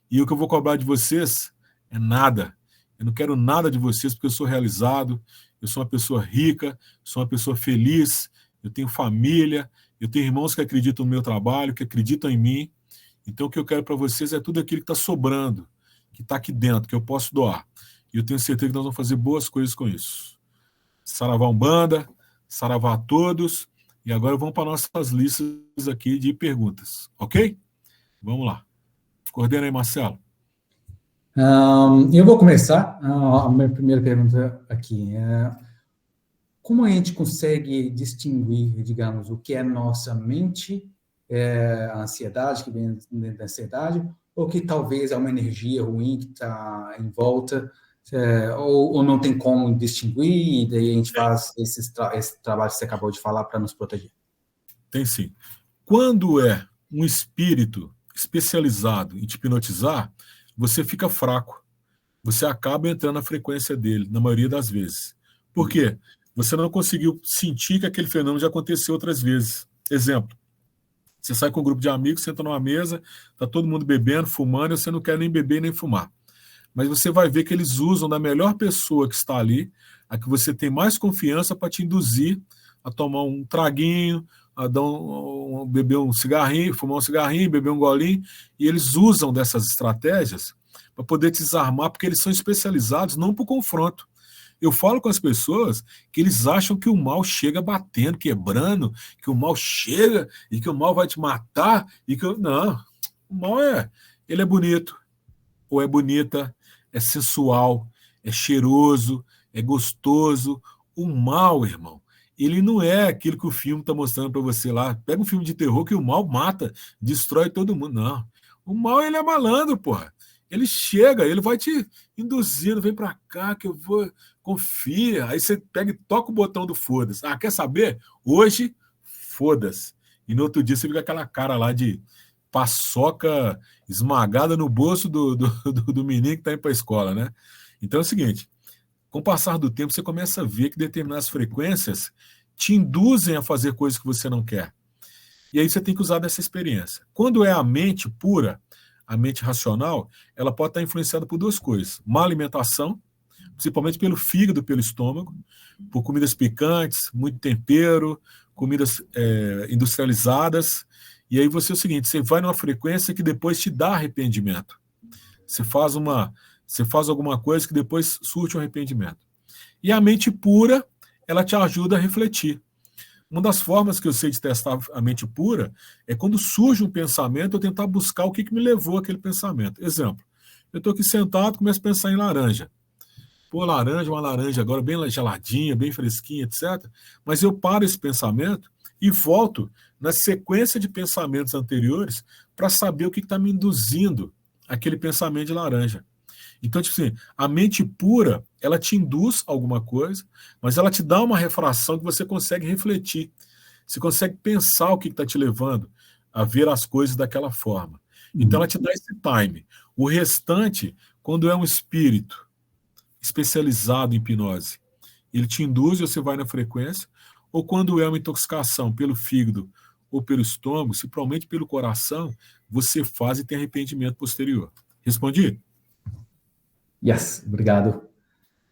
E o que eu vou cobrar de vocês é nada. Eu não quero nada de vocês porque eu sou realizado, eu sou uma pessoa rica, sou uma pessoa feliz, eu tenho família, eu tenho irmãos que acreditam no meu trabalho, que acreditam em mim. Então o que eu quero para vocês é tudo aquilo que está sobrando, que está aqui dentro, que eu posso doar. E eu tenho certeza que nós vamos fazer boas coisas com isso. Saravá Umbanda, saravá a todos. E agora vamos para nossas listas aqui de perguntas, ok? Vamos lá. Coordena aí, Marcelo. Eu vou começar. A minha primeira pergunta aqui é: como a gente consegue distinguir, digamos, o que é nossa mente, a ansiedade, que vem dentro da ansiedade, ou que talvez é uma energia ruim que está em volta, ou não tem como distinguir, e daí a gente faz esse trabalho que você acabou de falar para nos proteger? Tem sim. Quando é um espírito especializado em te hipnotizar, você fica fraco. Você acaba entrando na frequência dele, na maioria das vezes. Por quê? Você não conseguiu sentir que aquele fenômeno já aconteceu outras vezes. Exemplo, você sai com um grupo de amigos, senta numa mesa, está todo mundo bebendo, fumando, e você não quer nem beber nem fumar. Mas você vai ver que eles usam da melhor pessoa que está ali, a que você tem mais confiança para te induzir a tomar um traguinho, a beber um cigarrinho, fumar um cigarrinho, beber um golinho, e eles usam dessas estratégias para poder te desarmar, porque eles são especializados não para o confronto. Eu falo com as pessoas que eles acham que o mal chega batendo, quebrando, que o mal chega e que o mal vai te matar. Não, o mal ele é bonito, ou é bonita, é sensual, é cheiroso, é gostoso. O mal, irmão, ele não é aquilo que o filme está mostrando para você lá. Pega um filme de terror que o mal mata, destrói todo mundo. Não. O mal, ele é malandro, porra. Ele chega, ele vai te induzindo, vem para cá que eu vou, confia. Aí você pega e toca o botão do foda-se. Ah, quer saber? Hoje, foda-se. E no outro dia você fica aquela cara lá de paçoca esmagada no bolso do menino que está indo para a escola, né? Então é o seguinte, com o passar do tempo você começa a ver que determinadas frequências te induzem a fazer coisas que você não quer. E aí você tem que usar dessa experiência. Quando é a mente pura, a mente racional, ela pode estar influenciada por duas coisas. Má alimentação, principalmente pelo fígado, pelo estômago, por comidas picantes, muito tempero, comidas industrializadas. E aí você é o seguinte, você vai numa frequência que depois te dá arrependimento. Você faz alguma coisa que depois surte um arrependimento. E a mente pura, ela te ajuda a refletir. Uma das formas que eu sei de testar a mente pura é quando surge um pensamento, eu tentar buscar o que me levou àquele pensamento. Exemplo, eu estou aqui sentado, começo a pensar em laranja. Pô, uma laranja agora bem geladinha, bem fresquinha, etc. Mas eu paro esse pensamento e volto na sequência de pensamentos anteriores para saber o que está me induzindo aquele pensamento de laranja. Então, tipo assim, a mente pura, ela te induz a alguma coisa, mas ela te dá uma refração que você consegue refletir. Você consegue pensar o que está te levando a ver as coisas daquela forma. Então, ela te dá esse time. O restante, quando é um espírito especializado em hipnose, ele te induz e você vai na frequência, ou quando é uma intoxicação pelo fígado ou pelo estômago, se provavelmente pelo coração, você faz e tem arrependimento posterior. Respondi? Yes, obrigado.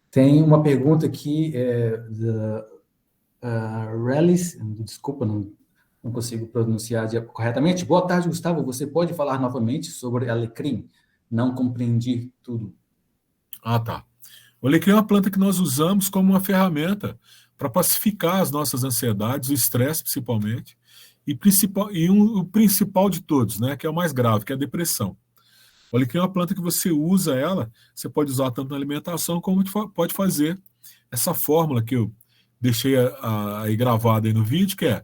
Tem uma pergunta aqui Relis, desculpa, não consigo pronunciar corretamente. Boa tarde, Gustavo. Você pode falar novamente sobre alecrim? Não compreendi tudo. Ah, tá. O alecrim é uma planta que nós usamos como uma ferramenta para pacificar as nossas ansiedades, o estresse principalmente, o principal de todos, né, que é o mais grave, que é a depressão. O alecrim é uma planta que você usa ela, você pode usar tanto na alimentação como pode fazer essa fórmula que eu deixei aí gravada aí no vídeo, que é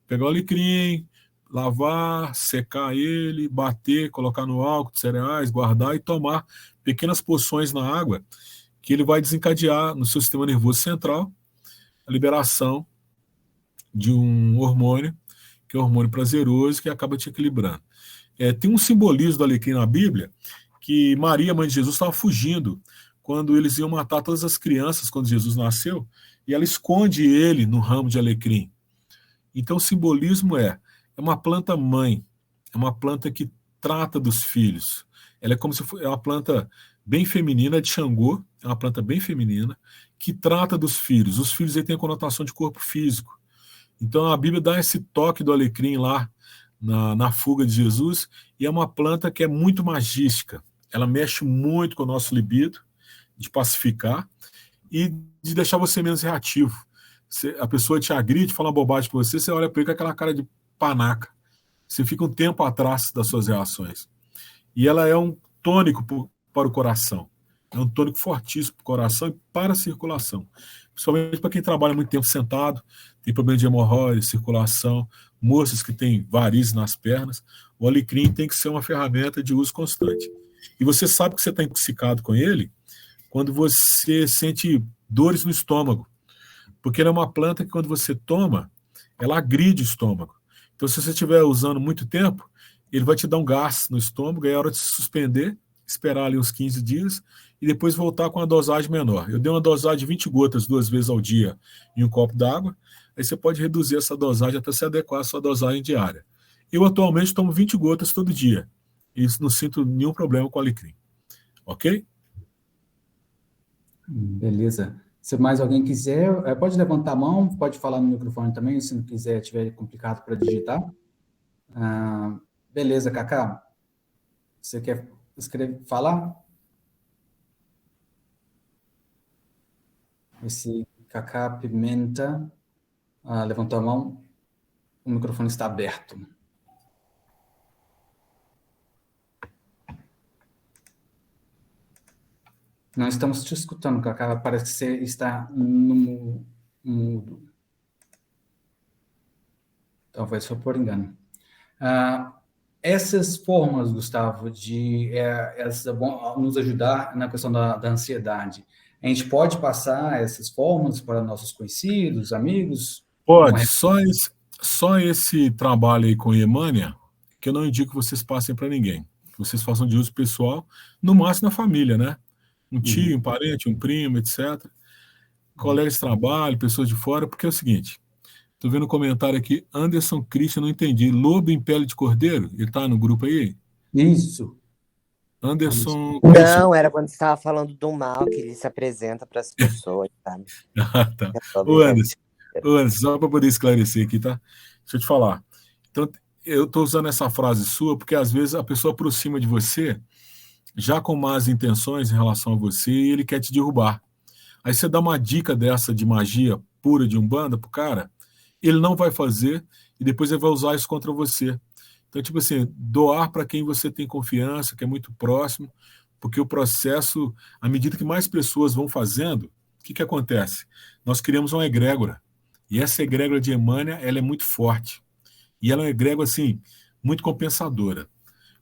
pegar o alecrim, lavar, secar ele, bater, colocar no álcool de cereais, guardar e tomar pequenas porções na água, que ele vai desencadear no seu sistema nervoso central a liberação de um hormônio, que é um hormônio prazeroso, que acaba te equilibrando. Tem um simbolismo do alecrim na Bíblia, que Maria, mãe de Jesus, estava fugindo quando eles iam matar todas as crianças quando Jesus nasceu, e ela esconde ele no ramo de alecrim. Então o simbolismo é uma planta mãe, é uma planta que trata dos filhos. Ela é como se fosse uma planta bem feminina, de Xangô, é uma planta bem feminina, que trata dos filhos. Os filhos aí têm a conotação de corpo físico. Então a Bíblia dá esse toque do alecrim lá na fuga de Jesus, e é uma planta que é muito magística. Ela mexe muito com o nosso libido, de pacificar e de deixar você menos reativo. A pessoa te agride, fala uma bobagem para você, você olha para ele com aquela cara de panaca. Você fica um tempo atrás das suas reações. E ela é um tônico para o coração. É um tônico fortíssimo para o coração e para a circulação. Principalmente para quem trabalha muito tempo sentado, tem problema de hemorroida, circulação, moças que têm varizes nas pernas. O alecrim tem que ser uma ferramenta de uso constante. E você sabe que você está intoxicado com ele quando você sente dores no estômago. Porque ela é uma planta que, quando você toma, ela agride o estômago. Então, se você estiver usando muito tempo, ele vai te dar um gás no estômago, aí é hora de se suspender, esperar ali uns 15 dias e depois voltar com uma dosagem menor. Eu dei uma dosagem de 20 gotas 2 vezes ao dia em um copo d'água, aí você pode reduzir essa dosagem até se adequar à sua dosagem diária. Eu, atualmente, tomo 20 gotas todo dia e não sinto nenhum problema com o alecrim. Ok? Beleza. Se mais alguém quiser, pode levantar a mão, pode falar no microfone também, se não quiser, tiver complicado para digitar. Beleza, Cacá. Você quer falar? Esse Cacá Pimenta levantou a mão, o microfone está aberto. Não estamos te escutando, Cacá. Parece que você está no mudo. Talvez foi por engano. Essas formas, Gustavo, de nos ajudar na questão da ansiedade, a gente pode passar essas formas para nossos conhecidos, amigos? Pode. Só esse trabalho aí com Emânia, que eu não indico que vocês passem para ninguém. Que vocês façam de uso pessoal, no máximo na família, né? Um tio, um parente, um primo, etc. Colegas de trabalho, pessoas de fora, porque é o seguinte, estou vendo um comentário aqui, Anderson Christian, não entendi, lobo em pele de cordeiro? Ele está no grupo aí? Isso. Anderson Christian. Não, era quando você estava falando do mal que ele se apresenta para as pessoas, sabe? Tá. Ô Anderson, só para poder esclarecer aqui, tá? Deixa eu te falar. Então, eu estou usando essa frase sua porque às vezes a pessoa aproxima de você já com más intenções em relação a você e ele quer te derrubar. Aí você dá uma dica dessa de magia pura de Umbanda pro cara, ele não vai fazer e depois ele vai usar isso contra você. Então, tipo assim, doar para quem você tem confiança, que é muito próximo, porque o processo, à medida que mais pessoas vão fazendo, o que acontece? Nós criamos uma egrégora. E essa egrégora de Emânia, ela é muito forte. E ela é uma egrégora, assim, muito compensadora.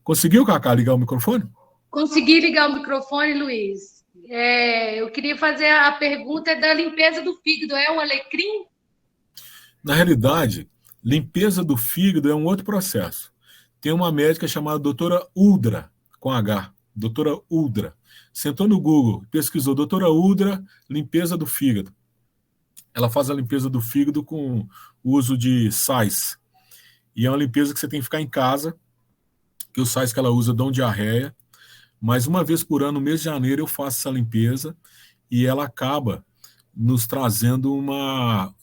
Conseguiu, Cacá, ligar o microfone? Consegui ligar o microfone, Luiz. Eu queria fazer a pergunta da limpeza do fígado. É o alecrim? Na realidade, limpeza do fígado é um outro processo. Tem uma médica chamada doutora Uldra, com H, doutora Uldra. Sentou no Google, pesquisou doutora Uldra, limpeza do fígado. ela faz a limpeza do fígado com o uso de sais. E é uma limpeza que você tem que ficar em casa, que os sais que ela usa dão diarreia. Mas uma vez por ano, no mês de janeiro, eu faço essa limpeza e ela acaba nos trazendo uma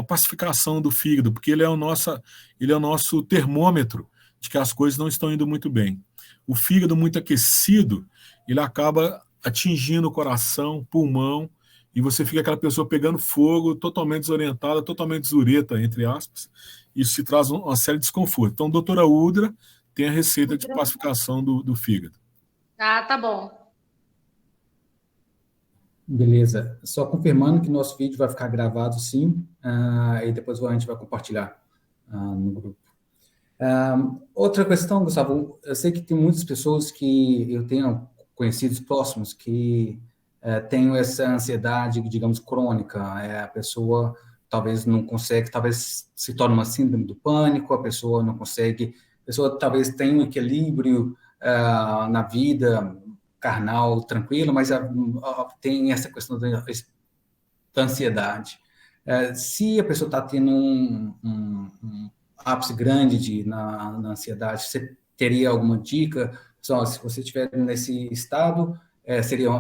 pacificação do fígado, porque ele é o nosso termômetro de que as coisas não estão indo muito bem. O fígado muito aquecido, ele acaba atingindo o coração, pulmão, e você fica aquela pessoa pegando fogo, totalmente desorientada, totalmente zureta, entre aspas. Isso se traz uma série de desconforto. Então, doutora Udra tem a receita de pacificação do fígado. Ah, tá bom. Beleza. Só confirmando que nosso vídeo vai ficar gravado, sim, e depois a gente vai compartilhar no grupo. Outra questão, Gustavo, eu sei que tem muitas pessoas que eu tenho conhecidos próximos que têm essa ansiedade, digamos, crônica. A pessoa talvez não consegue, talvez se torne uma síndrome do pânico, a pessoa não consegue, a pessoa talvez tenha um equilíbrio na vida carnal tranquilo, mas tem essa questão da ansiedade. Se a pessoa está tendo um ápice grande na ansiedade, você teria alguma dica? Só se você estiver nesse estado, seria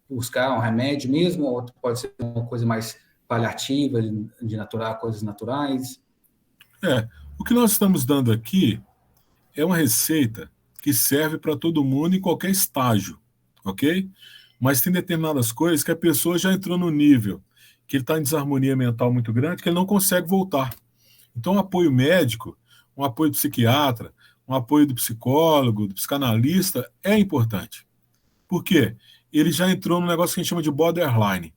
buscar um remédio mesmo, ou pode ser uma coisa mais paliativa, de natural, coisas naturais? O que nós estamos dando aqui é uma receita que serve para todo mundo em qualquer estágio, ok? Mas tem determinadas coisas que a pessoa já entrou no nível que ele está em desarmonia mental muito grande, que ele não consegue voltar. Então, um apoio médico, um apoio do psiquiatra, um apoio do psicólogo, do psicanalista é importante. Por quê? Ele já entrou no negócio que a gente chama de borderline.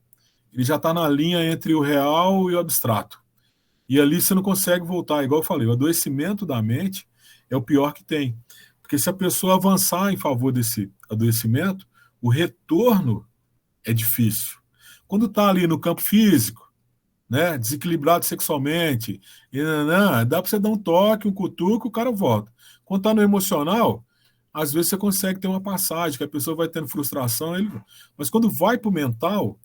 Ele já está na linha entre o real e o abstrato. E ali você não consegue voltar. Igual eu falei, o adoecimento da mente é o pior que tem. Porque se a pessoa avançar em favor desse adoecimento, o retorno é difícil. Quando está ali no campo físico, né, desequilibrado sexualmente, dá para você dar um toque, um cutuco, o cara volta. Quando está no emocional, às vezes você consegue ter uma passagem, que a pessoa vai tendo frustração, mas quando vai para o mental,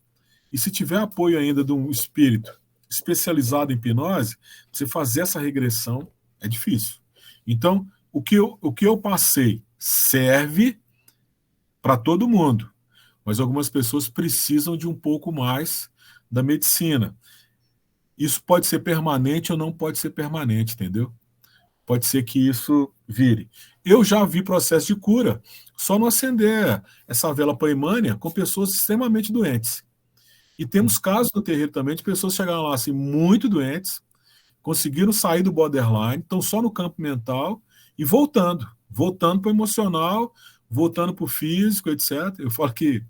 e se tiver apoio ainda de um espírito especializado em hipnose, você fazer essa regressão é difícil. Então, o que eu passei serve para todo mundo, mas algumas pessoas precisam de um pouco mais da medicina. Isso pode ser permanente ou não pode ser permanente, entendeu? Pode ser que isso vire. Eu já vi processo de cura só no acender essa vela paimânia com pessoas extremamente doentes. E temos casos no terreiro também de pessoas que chegaram lá assim, muito doentes, conseguiram sair do borderline, estão só no campo mental e voltando para o emocional, voltando para o físico, etc. Eu falo que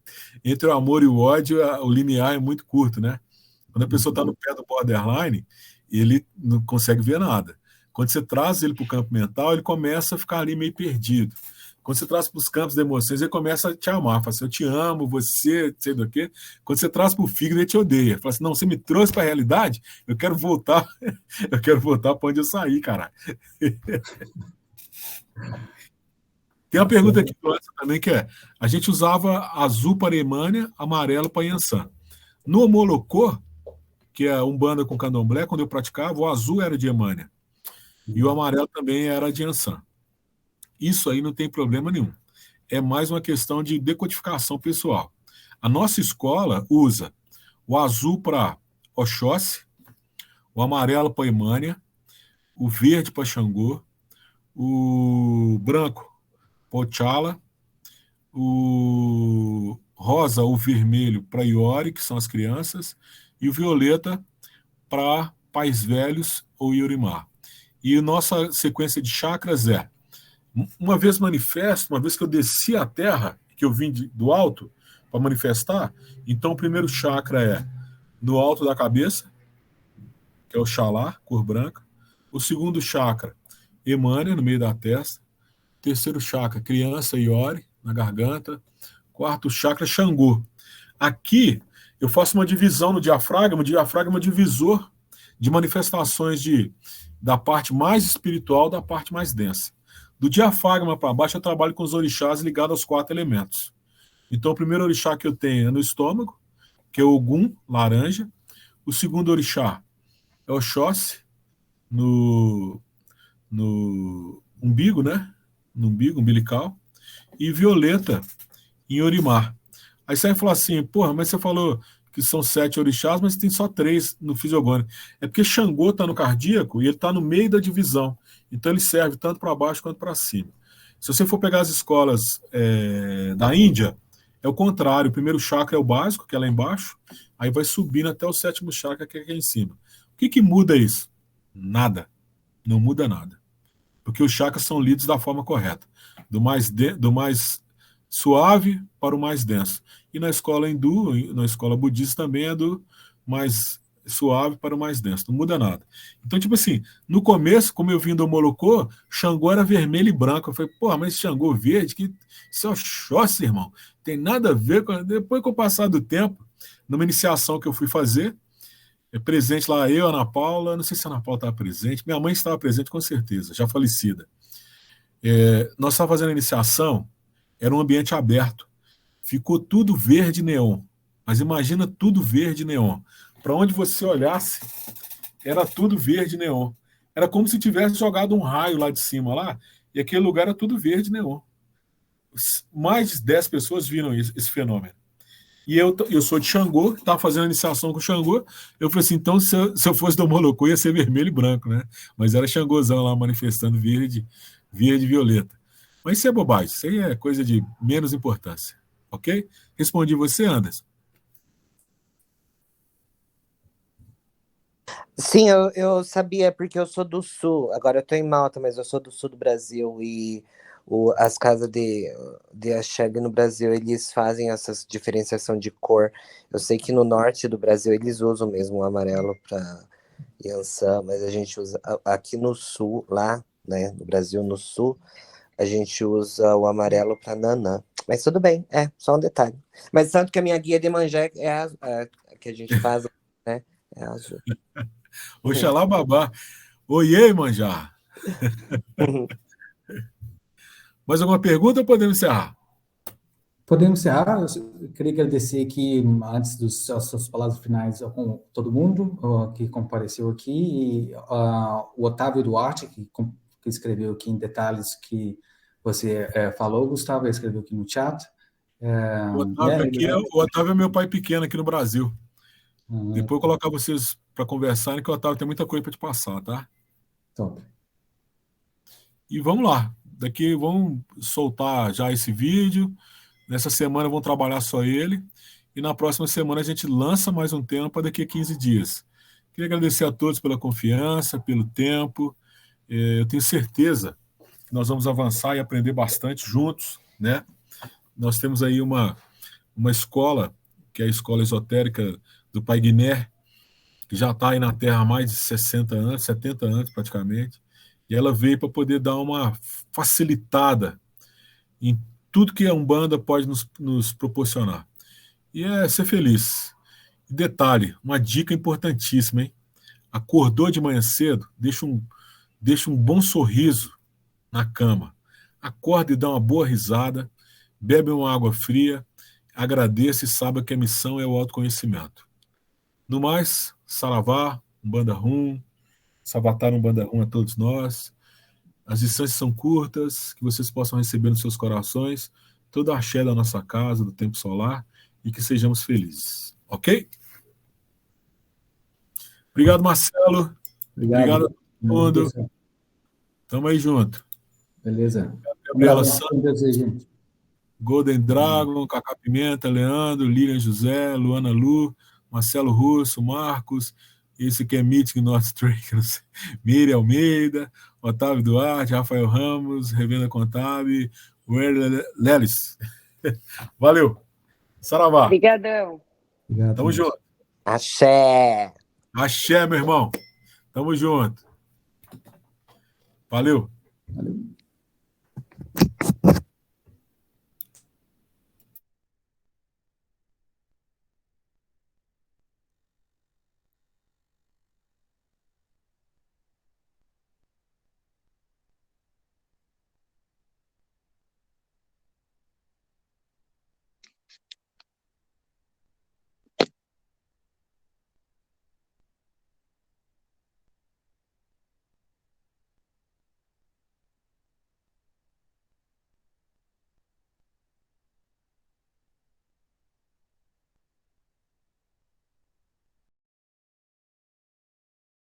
entre o amor e o ódio, o limiar é muito curto, né? Quando a pessoa está no pé do borderline, ele não consegue ver nada. Quando você traz ele para o campo mental, ele começa a ficar ali meio perdido. Quando você traz para os campos de emoções, ele começa a te amar. Fala assim, eu te amo, você, sei do quê. Quando você traz para o fígado, ele te odeia. Fala assim, não, você me trouxe para a realidade, eu quero voltar para onde eu saí, caralho. Tem uma pergunta aqui também que é, a gente usava azul para Emânia, amarelo para Yansan. No Omolocô, que é Umbanda com Candomblé, quando eu praticava, o azul era de Emânia. E o amarelo também era de Yansan. Isso aí não tem problema nenhum. É mais uma questão de decodificação pessoal. A nossa escola usa o azul para Oxóssi, o amarelo para Emânia, o verde para Xangô, o branco para Ochala, o rosa ou vermelho para Iori, que são as crianças, e o violeta para pais velhos ou Yorimar. E a nossa sequência de chakras é, uma vez manifesto, uma vez que eu desci a terra, que eu vim do alto para manifestar, então o primeiro chakra é no alto da cabeça, que é o Xalá, cor branca. O segundo chakra, Emânia, no meio da testa. Terceiro chakra, criança, Iori, na garganta. Quarto chakra, Xangô. Aqui, eu faço uma divisão no diafragma. O diafragma é um divisor de manifestações da parte mais espiritual da parte mais densa. Do diafragma para baixo, eu trabalho com os orixás ligados aos 4 elementos. Então, o primeiro orixá que eu tenho é no estômago, que é o Ogum, laranja. O segundo orixá é Oxóssi, no umbigo, né? No umbigo, umbilical. E Violeta, em Orimar. Aí você vai falar assim, porra, mas você falou que são 7 orixás, mas tem só 3 no fisiogônico. É porque Xangô está no cardíaco e ele está no meio da divisão. Então ele serve tanto para baixo quanto para cima. Se você for pegar as escolas da Índia, é o contrário. O primeiro chakra é o básico, que é lá embaixo, aí vai subindo até o 7º chakra, que é aqui em cima. O que muda isso? Nada. Não muda nada. Porque os chakras são lidos da forma correta. Do mais suave para o mais denso. E na escola hindu, na escola budista também é do mais suave para o mais denso. Não muda nada. Então, tipo assim, no começo, como eu vim do Molocô, Xangô era vermelho e branco. Eu falei, porra, mas Xangô verde, isso é Oxóssi, irmão. Tem nada a ver com... Depois que eu passar do tempo, numa iniciação que eu fui fazer, presente lá eu, Ana Paula, não sei se a Ana Paula estava presente, minha mãe estava presente com certeza, já falecida. Nós estávamos fazendo a iniciação, era um ambiente aberto, ficou tudo verde neon, mas imagina tudo verde neon, para onde você olhasse, era tudo verde neon, era como se tivesse jogado um raio lá de cima, lá, e aquele lugar era tudo verde neon. Mais de 10 pessoas viram esse fenômeno. E eu sou de Xangô, estava fazendo a iniciação com Xangô. Eu falei assim, então se eu fosse do Molocô ia ser vermelho e branco, né? Mas era Xangôzão lá manifestando verde e violeta. Mas isso é bobagem, isso aí é coisa de menos importância, ok? Respondi você, Anderson. Sim, eu sabia, porque eu sou do sul. Agora eu tô em Malta, mas eu sou do sul do Brasil e as casas de axé no Brasil, eles fazem essa diferenciação de cor. Eu sei que no norte do Brasil eles usam mesmo o amarelo para Yansan, mas a gente usa aqui no sul, lá, né, no Brasil, no sul, a gente usa o amarelo para Nanã. Mas tudo bem, só um detalhe. Mas tanto que a minha guia de Manjé que a gente faz, né, é azul. Oxalá babá. Oiê, Manjá. Mais alguma pergunta ou podemos encerrar? Podemos encerrar. Eu queria agradecer aqui, antes das suas palavras finais, com todo mundo que compareceu aqui, e o Otávio Duarte, que escreveu aqui em detalhes que você falou, Gustavo, escreveu aqui no chat. O Otávio é meu pai pequeno aqui no Brasil. Depois eu vou colocar vocês para conversarem, que o Otávio tem muita coisa para te passar, tá? Top. E vamos lá. Daqui vamos soltar já esse vídeo. Nessa semana vão trabalhar só ele. E na próxima semana a gente lança mais um tema para daqui a 15 dias. Queria agradecer a todos pela confiança, pelo tempo. Eu tenho certeza que nós vamos avançar e aprender bastante juntos, né? Nós temos aí uma escola, que é a Escola Esotérica do Pai Guiné, que já está aí na Terra há mais de 60 anos, 70 anos praticamente, e ela veio para poder dar uma facilitada em tudo que a Umbanda pode nos proporcionar. E é ser feliz. E detalhe, uma dica importantíssima, hein? Acordou de manhã cedo, deixa um bom sorriso na cama. Acorda e dá uma boa risada, bebe uma água fria, agradeça e saiba que a missão é o autoconhecimento. No mais, Saravá, Umbanda Rum, Savatar Umbanda Rum a todos nós. As distâncias são curtas, que vocês possam receber nos seus corações toda a axé da nossa casa, do tempo solar, e que sejamos felizes. Ok? Obrigado, Marcelo. Obrigado a todo mundo. Tamo aí junto. Beleza. Gabriela Santos, Golden Dragon, Cacá Pimenta, Leandro, Lilian José, Luana Lu, Marcelo Russo, Marcos, esse que é Meeting North Drake, Miriam Almeida, Otávio Duarte, Rafael Ramos, Revenda Contábil, Lelis. Valeu. Saravá. Obrigadão. Tamo junto. Axé. Axé, meu irmão. Tamo junto. Valeu. Valeu.